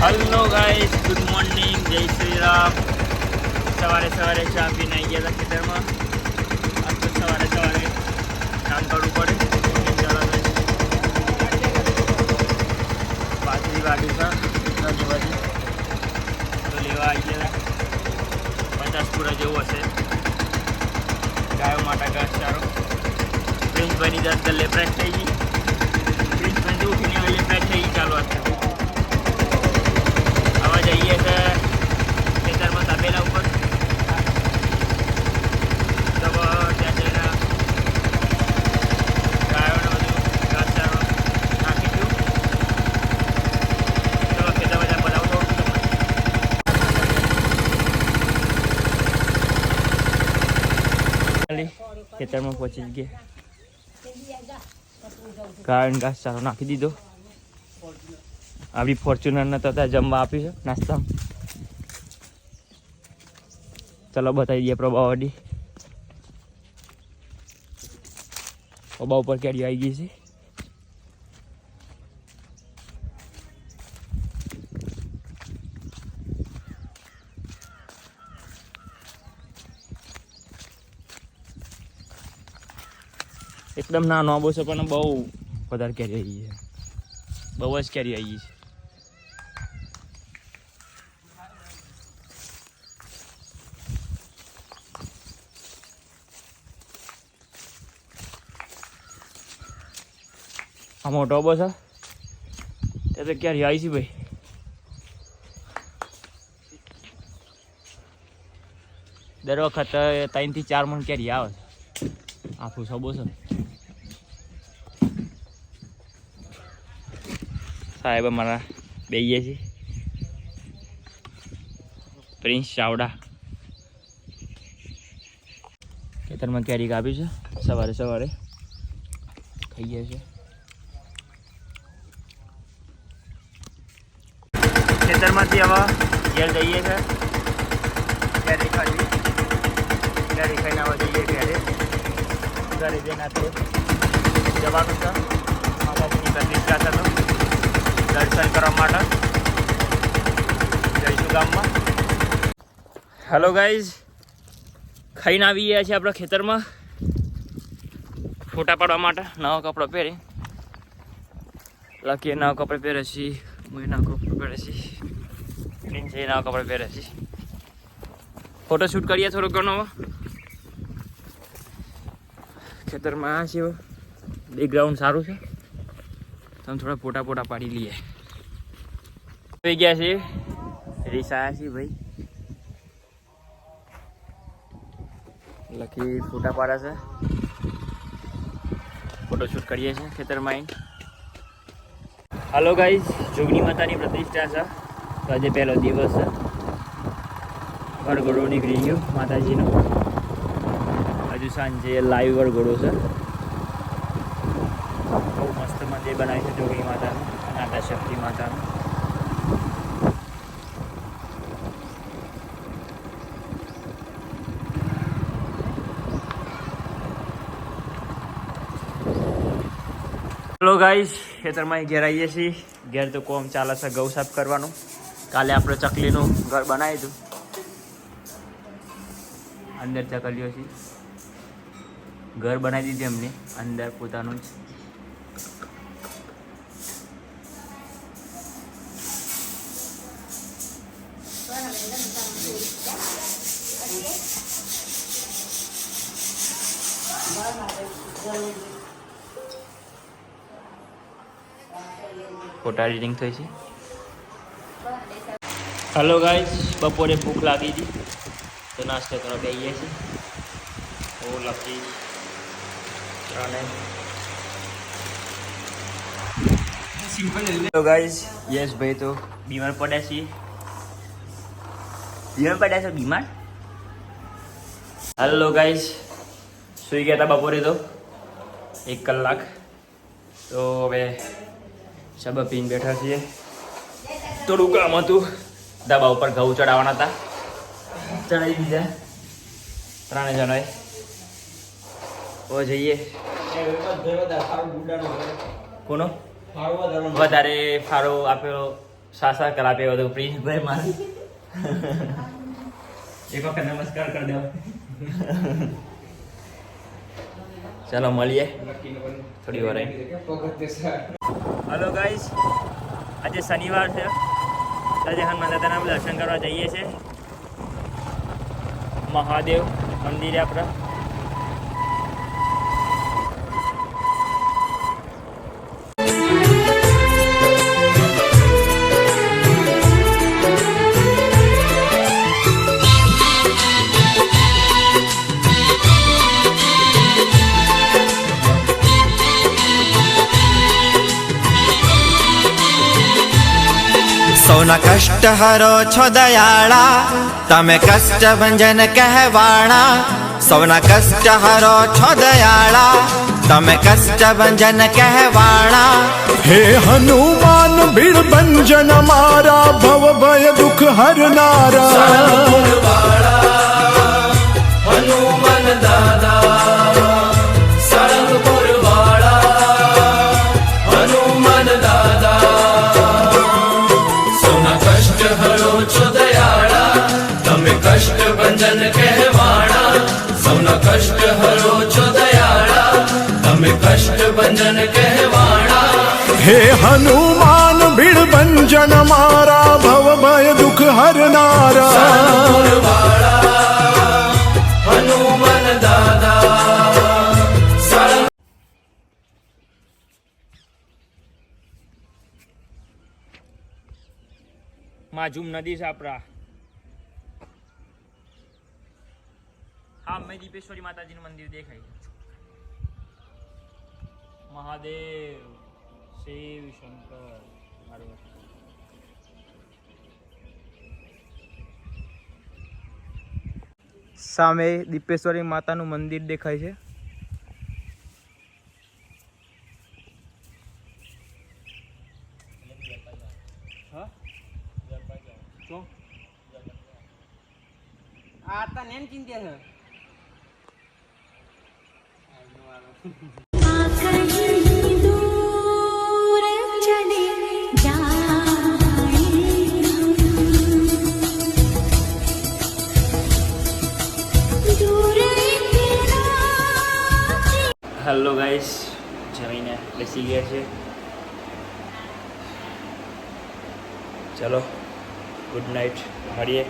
Hello guys, good morning, जय श्री राम। सवारे सवारे चा पीने आई गया था खेतर में। आज तो सवारे सवारे काम करવું પડે। बाजरी वाड़ी था नदी बाजू तो लेवा आई गया था 50 पूरा जेवो हशे। गायों माटे घासचारो प्रिंस भाई नी 10 गल्ले फ्रेश थई गई। प्रिंस भाई उठीने वेले फ्रेश थई गई। चालू आज आवा जाइए છે ખેતરમાં તબેલા ઉપર। તો ત્યાં જઈને ગાયોને બધું ઘાસચારો નાખી દઉં। ચલો ખેતર બજાર બતાવું થોડું તમને। ખેતરમાં પહોંચી જ ગયા। ગાયોને ઘાસચારો નાખી દીધો। આપણી ફોર્ચ્યુનર ને તો ત્યાં જમવા આપ્યું છે નાસ્તામાં। ચલો બતાવી દઈએ પ્રભાવડી। પ્રભા ઉપર કેરી આવી ગઈ છે। એકદમ નાનો આબો છે પણ બહુ વધારે કેરી આવી ગઈ છે। બહુ જ કેરી આવી ગઈ છે। આ મોટો આબો છે તે તો કેરી આવી છે ભાઈ। દર વખત 3 થી 4 મણ કેરી આવે છે। આખું સબો છે। સાહેબ અમારા બેઈએ છે। પ્રિન્સ ચાવડા ખેતરમાં કેરી કાપી છે સવારે સવારે ખાઈએ છે। ખેતરમાંથી હવે ઘેર જઈએ છે। કેરી ખાધી, કેરી ખાઈને હવે જઈએ ઘરે। ઘરે જઈને આપણે જવાનું છે માતાજીની પ્રતિષ્ઠા છે તો દર્શન કરવા માટે જઈશું ગામમાં। હેલો ગાઈઝ, ખાઈને આવી ગયા છે આપણા ખેતરમાં ફોટા પાડવા માટે। નવા કપડાં પહેરી લકીએ નવા કપડાં પહેરે છે, હું નવા કપડાં પહેરે છે, પ્રિન્સે નવા કપડાં પહેરે છે। ફોટોશૂટ કરીએ થોડો ઘણો। ખેતરમાં આ છે બેકગ્રાઉન્ડ સારું છે, તમે થોડા ફોટા ફોટા પાડી લઈએ। થઈ ગયા છે રીસાયા છે ભાઈ, લકી ફોટા પાડે છે, ફોટોશૂટ કરીએ છીએ ખેતરમાં આવીને। હાલો ગાઈઝ, જોગણી માતાની પ્રતિષ્ઠા છે તો આજે પહેલો દિવસ છે। વરઘોડો નીકળી ગયો માતાજીનો। હજુ સાંજે લાઈવ વરઘોડો છે। બહુ મસ્ત મંદિર બનાવ્યું છે જોગણી માતાનું, નાટા શક્તિ માતાનું। હેલો ગાઈસ, ખેતરમાં ઘેર આવીએ છીએ। ઘેર તો કોમ ચાલે છે ગૌ સાફ કરવાનું। કાલે આપણે ચકલીનું ઘર બનાવ્યું હતું, અંદર ચકલીઓ છે, ઘર બનાવી દીધું એમને અંદર પોતાનું જ। ફોટા એડિટિંગ થઈ છે। હેલો ગાઈસ, બપોરે ભૂખ લાગી હતી તો નાસ્તો કરવા બેસીએ છીએ। ઓ લકી હેલો ગાઈસ, યસ ભાઈ તો બીમાર પડ્યા છીએ। બીમાર પડ્યા છો? બીમાર? હેલો ગાઈસ, સુઈ ગયા હતા બપોરે તો 1 કલાક, તો હવે સબ પીને બેઠા છીએ। થોડું કામ હતું, ધાબા ઉપર ઘઉં ચડાવવાના હતા, ચડાવી દીધા 3 જણાએ। ઓ જઈએ। કોનો વધારે ફાળો આપ્યો સાસા કરાપે તો પ્રિન્સ ભાઈ મારે એક વખત નમસ્કાર કરી દો. ચાલો મળીએ થોડી વાર. હલો ગાઈસ, આજે શનિવાર છે. આજે હનુમાન દાદાના દર્શન કરવા જઈએ છીએ મહાદેવ મંદિરે આપણે. સૌના કષ્ટ હરો છો દયાળા, તમે કષ્ટ ભંજન કહેવાણા. સૌના કષ્ટ હરો છો દયાળા, તમે કષ્ટ ભંજન કહેવાણા. હે હનુમાન ભીડ ભંજન મારા, ભવ ભય દુઃખ હરનારા. હનુમાન દાદા સાળંગપુર વાળા, હનુમાન દાદા સૌના કષ્ટ હરો છો દયાળા, તમે કષ્ટ ભંજન કહેવાણા. સૌના કષ્ટ હરો છો દયાળા, તમે કષ્ટ ભંજન કહેવાણા. હે હનુમાન ભીડ ભંજન મારા, ભવ ભય દુઃખ હરનારા. હનુમાન દાદા સાળંગ. માજુમ નદી છે આપણા. હા, મેં દીપેશ્વરી માતાજીનું મંદિર દેખાય. મહાદેવ, શિવ શંકર, પાર્વતી. સામે દીપેશ્વરી માતાનું મંદિર દેખાય છે. आता नेम चिंते है कहीं दूर चले जाए, दूर હેલો ગાઈસ, જમીને બેસી ગયા છે. ચલો ગુડ નાઇટ, મળીએ.